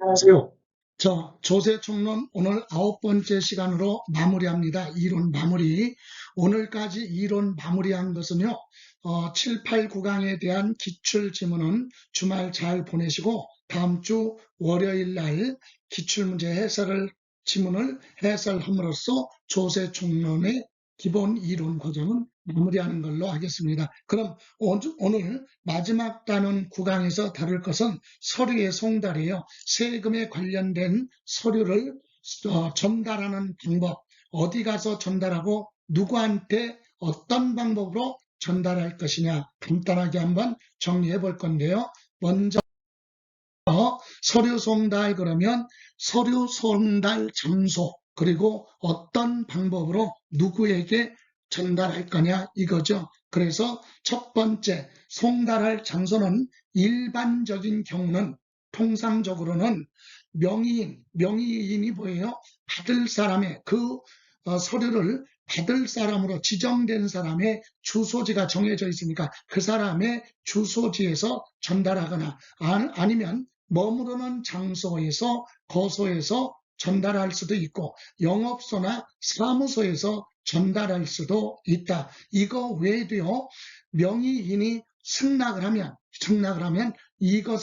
안녕하세요. 조세총론 오늘 9번째 시간으로 마무리합니다. 이론 마무리. 오늘까지 이론 마무리한 것은요, 7, 8, 9강에 대한 기출지문은 주말 잘 보내시고, 다음 주 월요일 날 기출문제 지문을 해설함으로써 조세총론의 기본 이론 과정은 마무리하는 걸로 하겠습니다. 그럼 오늘 마지막 단원 9강에서 다룰 것은 서류의 송달이에요. 세금에 관련된 서류를 전달하는 방법, 어디 가서 전달하고 누구한테 어떤 방법으로 전달할 것이냐 간단하게 한번 정리해 볼 건데요. 먼저 서류 송달 그러면 서류 송달 장소 그리고 어떤 방법으로 누구에게 전달할 거냐 이거죠. 그래서 첫 번째 송달할 장소는 일반적인 경우는 통상적으로는 명의인이 뭐예요? 받을 사람의 서류를 받을 사람으로 지정된 사람의 주소지가 정해져 있으니까 그 사람의 주소지에서 전달하거나 아니면 머무르는 장소에서 거소에서 전달할 수도 있고 영업소나 사무소에서 전달할 수도 있다. 이거 외에도요. 명의인이 승낙을 하면 이거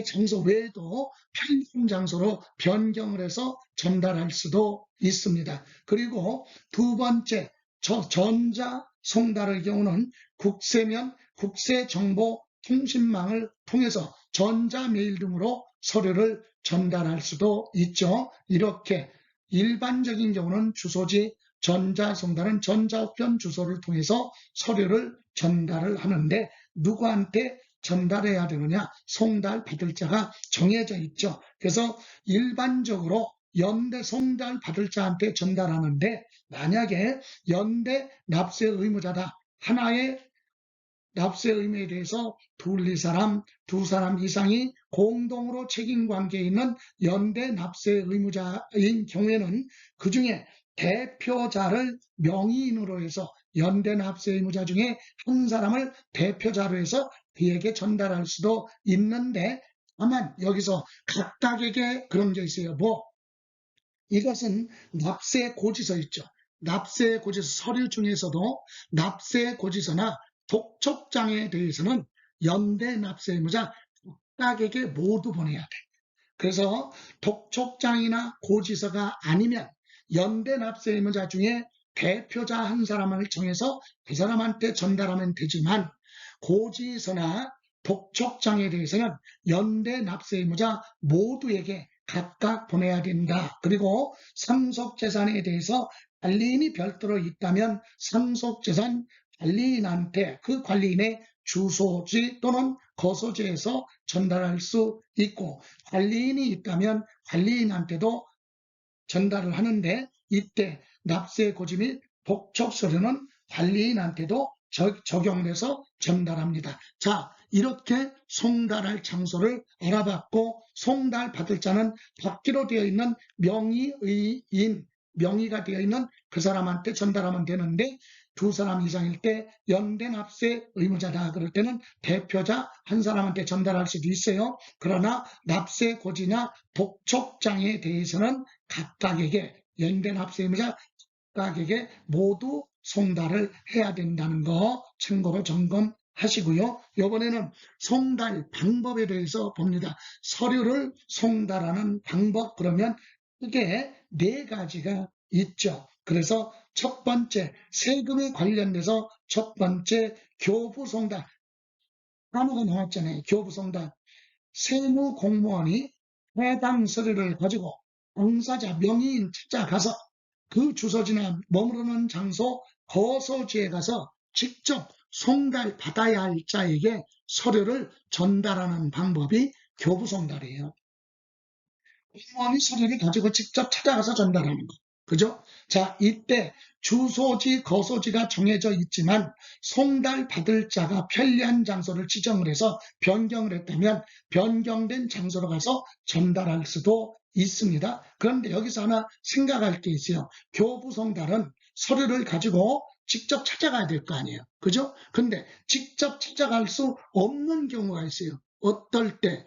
장소 외에도 편의점 장소로 변경을 해서 전달할 수도 있습니다. 그리고 두 번째, 전자 송달의 경우는 국세정보통신망을 통해서 전자메일 등으로 서류를 전달할 수도 있죠. 이렇게 일반적인 경우는 주소지, 전자송달은 전자우편 주소를 통해서 서류를 전달을 하는데 누구한테 전달해야 되느냐? 송달 받을 자가 정해져 있죠. 그래서 일반적으로 연대 송달 받을 자한테 전달하는데 만약에 연대 납세 의무자다. 하나의 납세 의무에 대해서 두 사람 이상이 공동으로 책임관계에 있는 연대 납세 의무자인 경우에는 그 중에 대표자를 명의인으로 해서 연대 납세 의무자 중에 한 사람을 대표자로 해서 그에게 전달할 수도 있는데 다만 여기서 각각에게 그런 게 있어요. 이것은 납세 고지서 있죠. 납세 고지서 서류 중에서도 납세 고지서나 독촉장에 대해서는 연대 납세 의무자 각각에게 모두 보내야 돼. 그래서 독촉장이나 고지서가 아니면 연대 납세 의무자 중에 대표자 한 사람을 정해서 그 사람한테 전달하면 되지만 고지서나 독촉장에 대해서는 연대 납세 의무자 모두에게 각각 보내야 된다. 그리고 상속재산에 대해서 관리인이 별도로 있다면 상속재산 관리인한테 그 관리인의 주소지 또는 거소지에서 전달할 수 있고 관리인이 있다면 관리인한테도 전달을 하는데 이때 납세 고지 및 독촉 서류는 관리인한테도 적용돼서 전달합니다. 자, 이렇게 송달할 장소를 알아봤고 송달 받을 자는 받기로 되어 있는 명의가 되어 있는 그 사람한테 전달하면 되는데 두 사람 이상일 때 연대 납세 의무자다 그럴 때는 대표자 한 사람한테 전달할 수도 있어요. 그러나 납세 고지나 독촉장에 대해서는 각각에게 연대 납세 의무자 각각에게 모두 송달을 해야 된다는 거 참고로 점검하시고요. 이번에는 송달 방법에 대해서 봅니다. 서류를 송달하는 방법 그러면 크게 네 가지가 있죠. 그래서 첫 번째 세금에 관련돼서 첫 번째 교부송달 단어가 나왔잖아요. 교부송달 세무 공무원이 해당 서류를 가지고 당사자 명의인 찾아가서 그 주소지나 머무르는 장소 거소지에 가서 직접 송달 받아야 할 자에게 서류를 전달하는 방법이 교부송달이에요. 공무원이 서류를 가지고 직접 찾아가서 전달하는 거. 그죠? 자, 이때 주소지, 거소지가 정해져 있지만 송달 받을 자가 편리한 장소를 지정을 해서 변경을 했다면 변경된 장소로 가서 전달할 수도 있습니다. 그런데 여기서 하나 생각할 게 있어요. 교부송달은 서류를 가지고 직접 찾아가야 될 거 아니에요. 그죠? 근데 직접 찾아갈 수 없는 경우가 있어요. 어떨 때?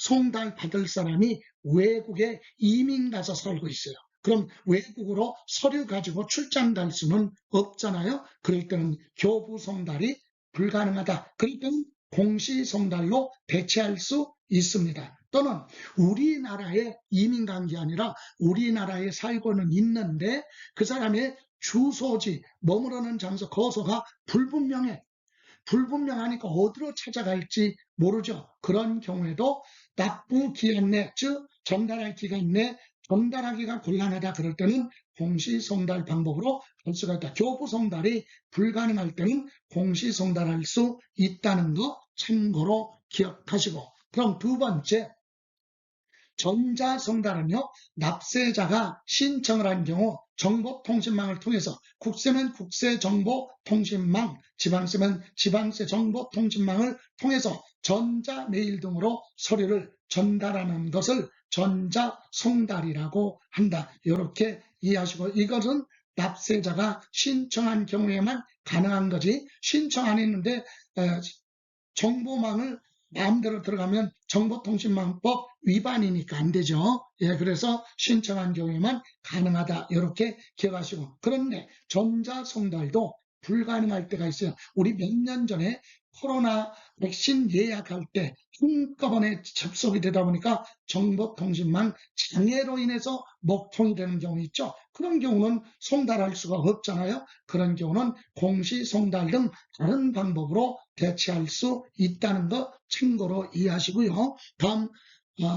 송달 받을 사람이 외국에 이민 가서 살고 있어요. 그럼 외국으로 서류 가지고 출장 갈 수는 없잖아요. 그럴 때는 교부 송달이 불가능하다. 그럴 때는 공시 송달로 대체할 수 있습니다. 또는 우리나라에 이민 간 게 아니라 우리나라에 살고는 있는데 그 사람의 주소지, 머무르는 장소, 거소가 불분명해. 불분명하니까 어디로 찾아갈지 모르죠. 그런 경우에도 납부 기한 내, 즉 전달할 기간 내 전달하기가 곤란하다 그럴 때는 공시송달 방법으로 할 수가 있다. 교부송달이 불가능할 때는 공시송달할 수 있다는 거 참고로 기억하시고, 그럼 두 번째, 전자송달은요, 납세자가 신청을 한 경우 정보통신망을 통해서, 국세면 국세정보통신망, 지방세면 지방세정보통신망을 통해서 전자메일 등으로 서류를 전달하는 것을 전자송달이라고 한다. 이렇게 이해하시고, 이것은 납세자가 신청한 경우에만 가능한 거지, 신청 안 했는데 정보망을 마음대로 들어가면 정보통신망법 위반이니까 안 되죠. 예, 그래서 신청한 경우에만 가능하다. 이렇게 기억하시고. 그런데 전자송달도 불가능할 때가 있어요. 우리 몇 년 전에 코로나 백신 예약할 때 한꺼번에 접속이 되다 보니까 정보통신망 장애로 인해서 먹통이 되는 경우 있죠. 그런 경우는 송달할 수가 없잖아요. 그런 경우는 공시송달 등 다른 방법으로 대체할 수 있다는 거 참고로 이해하시고요. 다음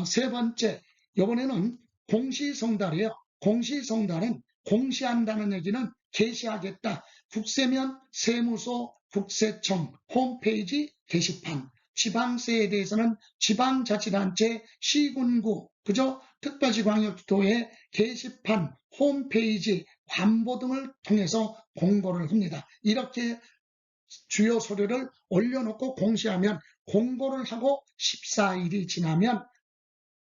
세 번째, 이번에는 공시송달이에요. 공시송달은 공시한다는 얘기는 게시하겠다. 국세면 세무소, 국세청 홈페이지 게시판, 지방세에 대해서는 지방자치단체, 시군구, 그죠? 특별시광역도의 게시판, 홈페이지, 관보 등을 통해서 공고를 합니다. 이렇게 주요 서류를 올려놓고 공시하면, 공고를 하고 14일이 지나면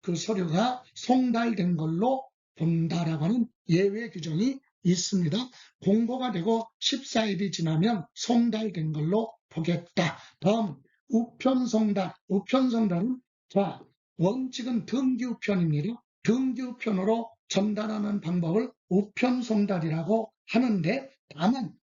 그 서류가 송달된 걸로 본다라고 하는 예외 규정이 있습니다. 공고가 되고 14일이 지나면 송달된 걸로 보겠다. 다음 우편송달. 우편송달은 원칙은 등기우편입니다. 등기우편으로 전달하는 방법을 우편송달이라고 하는데,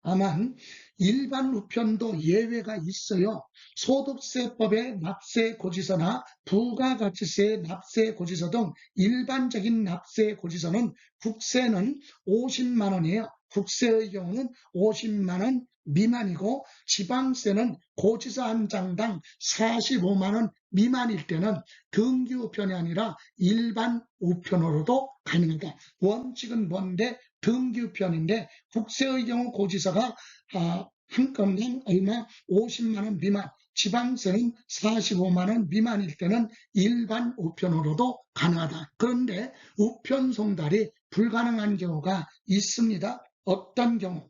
다만 일반 우편도 예외가 있어요. 소득세법의 납세고지서나 부가가치세의 납세고지서 등 일반적인 납세고지서는 국세는 50만 원이에요. 국세의 경우는 50만 원 미만이고, 지방세는 고지서 한 장당 45만 원 미만일 때는 등기우편이 아니라 일반 우편으로도 가능하다. 원칙은 뭔데? 등기우편인데, 국세의 경우 고지서가 한 건당 얼마? 50만 원 미만, 지방세는 45만 원 미만일 때는 일반 우편으로도 가능하다. 그런데 우편 송달이 불가능한 경우가 있습니다. 어떤 경우?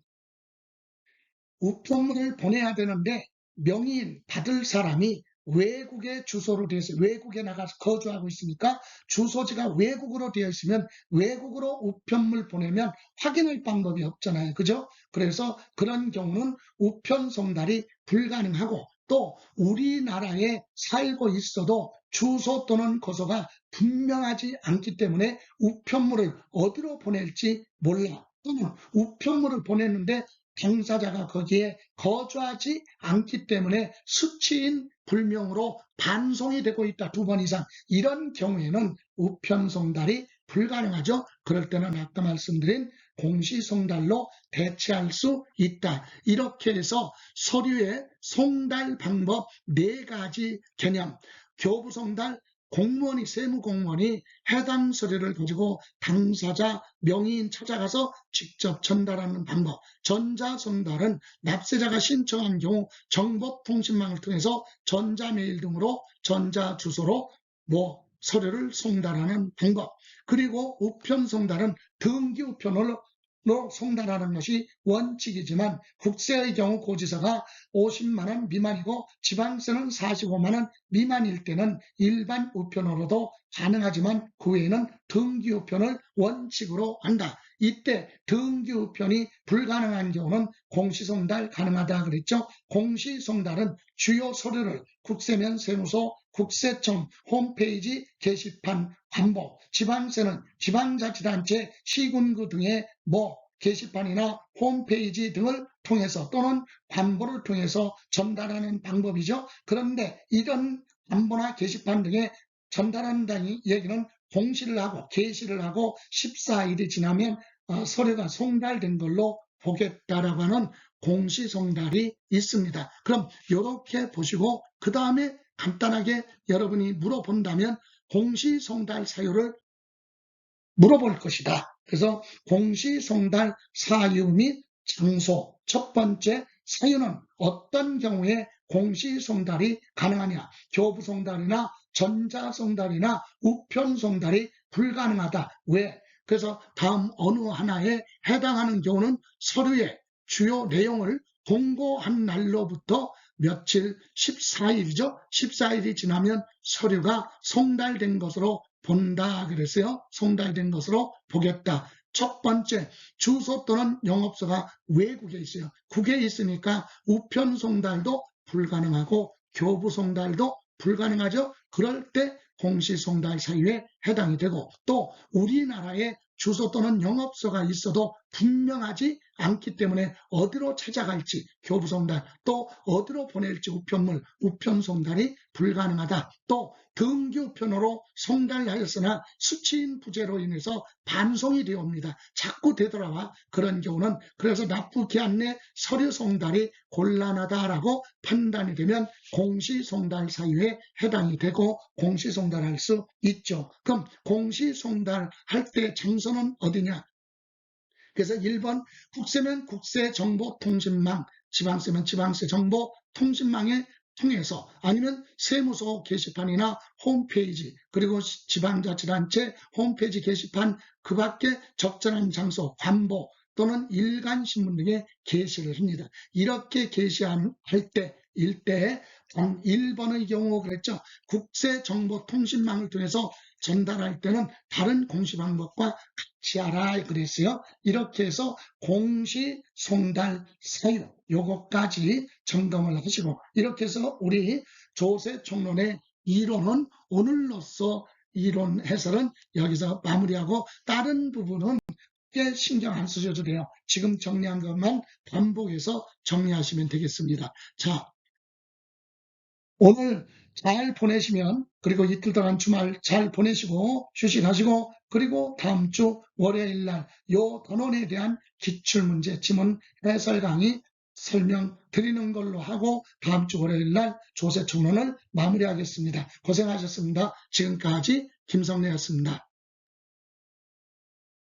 우편물을 보내야 되는데 명의인 받을 사람이 외국에 주소로 되어 있어요. 외국에 나가서 거주하고 있으니까 주소지가 외국으로 되어 있으면 외국으로 우편물 보내면 확인할 방법이 없잖아요. 그죠? 그래서 그런 경우는 우편 송달이 불가능하고, 또 우리나라에 살고 있어도 주소 또는 거소가 분명하지 않기 때문에 우편물을 어디로 보낼지 몰라. 또는 우편물을 보냈는데 당사자가 거기에 거주하지 않기 때문에 수치인 불명으로 반송이 되고 있다. 2번 이상. 이런 경우에는 우편송달이 불가능하죠. 그럴 때는 아까 말씀드린 공시송달로 대체할 수 있다. 이렇게 해서 서류의 송달 방법 4가지 개념, 교부송달, 공무원이, 세무공무원이 해당 서류를 가지고 당사자 명의인 찾아가서 직접 전달하는 방법, 전자송달은 납세자가 신청한 경우 정보통신망을 통해서 전자메일 등으로 전자주소로 서류를 송달하는 방법, 그리고 우편송달은 등기우편으로 송달하는 것이 원칙이지만 국세의 경우 고지서가 50만 원 미만이고 지방세는 45만 원 미만일 때는 일반 우편으로도 가능하지만 그 외에는 등기우편을 원칙으로 한다. 이때 등기우편이 불가능한 경우는 공시송달 가능하다 그랬죠. 공시송달은 주요 서류를 국세면 세무서, 국세청 홈페이지 게시판 관보, 지방세는 지방자치단체 시군구 등의 게시판이나 홈페이지 등을 통해서 또는 관보를 통해서 전달하는 방법이죠. 그런데 이런 관보나 게시판 등에 전달한다는 얘기는 공시를 하고 게시를 하고 14일이 지나면 서류가 송달된 걸로 보겠다라고 하는 공시송달이 있습니다. 그럼 이렇게 보시고 그 다음에 간단하게 여러분이 물어본다면 공시송달 사유를 물어볼 것이다. 그래서 공시송달 사유 및 장소, 첫 번째 사유는 어떤 경우에 공시송달이 가능하냐, 교부송달이나 전자송달이나 우편송달이 불가능하다. 왜? 그래서 다음 어느 하나에 해당하는 경우는 서류의 주요 내용을 공고한 날로부터 며칠 14일이죠. 14일이 지나면 서류가 송달된 것으로 본다 그랬어요. 송달된 것으로 보겠다. 첫 번째, 주소 또는 영업소가 외국에 있어요. 국에 있으니까 우편 송달도 불가능하고 교부 송달도 불가능하죠. 그럴 때 공시송달 사유에 해당이 되고, 또 우리나라에 주소 또는 영업소가 있어도 분명하지 않기 때문에 어디로 찾아갈지 교부송달, 또 어디로 보낼지 우편물, 우편송달이 불가능하다. 또 등기우편으로 송달하였으나 수취인 부재로 인해서 반송이 되옵니다. 자꾸 되돌아와. 그런 경우는 그래서 납부 기한 내 서류 송달이 곤란하다라고 판단이 되면 공시송달 사유에 해당이 되고 공시송달할 수 있죠. 그럼 공시송달할 때 장소는 어디냐? 그래서 1번 국세면 국세정보통신망, 지방세면 지방세정보통신망에 통해서, 아니면 세무서 게시판이나 홈페이지, 그리고 지방자치단체 홈페이지 게시판, 그 밖에 적절한 장소, 관보 또는 일간신문 등에 게시를 합니다. 이렇게 게시할 때 일대에 1번의 경우 그랬죠. 국세정보통신망을 통해서 전달할 때는 다른 공시 방법과 같이 하라 그랬어요. 이렇게 해서 공시송달 사유 요거까지 점검을 하시고, 이렇게 해서 우리 조세총론의 이론은 오늘로써 이론 해설은 여기서 마무리하고, 다른 부분은 꽤 신경 안 쓰셔도 돼요. 지금 정리한 것만 반복해서 정리하시면 되겠습니다. 자, 오늘 잘 보내시면, 그리고 이틀 동안 주말 잘 보내시고 휴식하시고, 그리고 다음 주 월요일 날 요 단원에 대한 기출문제 지문 해설 강의 설명드리는 걸로 하고, 다음 주 월요일 날 조세총론을 마무리하겠습니다. 고생하셨습니다. 지금까지 김성래였습니다.